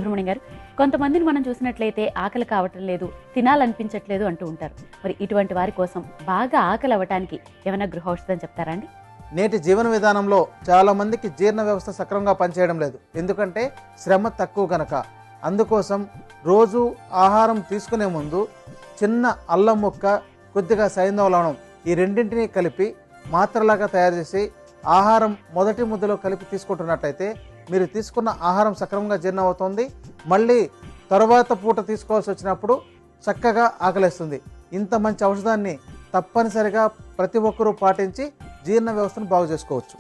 సుబ్రహ్మణ్యం గారు, కొంతమందిని మనం చూసినట్లయితే ఆకలి కావటం లేదు, తినాలనిపించట్లేదు అంటూ ఉంటారు. మరి ఇటువంటి వారి కోసం బాగా ఆకలి అవ్వటానికి ఏమైనా గృహౌషధం చెప్తారా అండి? నేటి జీవన విధానంలో చాలామందికి జీర్ణ వ్యవస్థ సక్రమంగా పనిచేయడం లేదు. ఎందుకంటే శ్రమ తక్కువ కనుక. అందుకోసం రోజు ఆహారం తీసుకునే ముందు చిన్న అల్లం ముక్క, కొద్దిగా సైంధవ లవణం ఈ రెండింటినీ కలిపి మాత్రలాగా తయారు చేసి ఆహారం మొదటి ముద్దలో కలిపి తీసుకుంటున్నట్టయితే మీరు తీసుకున్న ఆహారం సక్రమంగా జీర్ణం అవుతుంది. మళ్ళీ తర్వాత పూట తీసుకోవాల్సి వచ్చినప్పుడు చక్కగా ఆకలిస్తుంది. ఇంత మంచి ఔషధాన్ని తప్పనిసరిగా ప్రతి ఒక్కరూ పాటించి జీర్ణ వ్యవస్థను బాగు చేసుకోవచ్చు.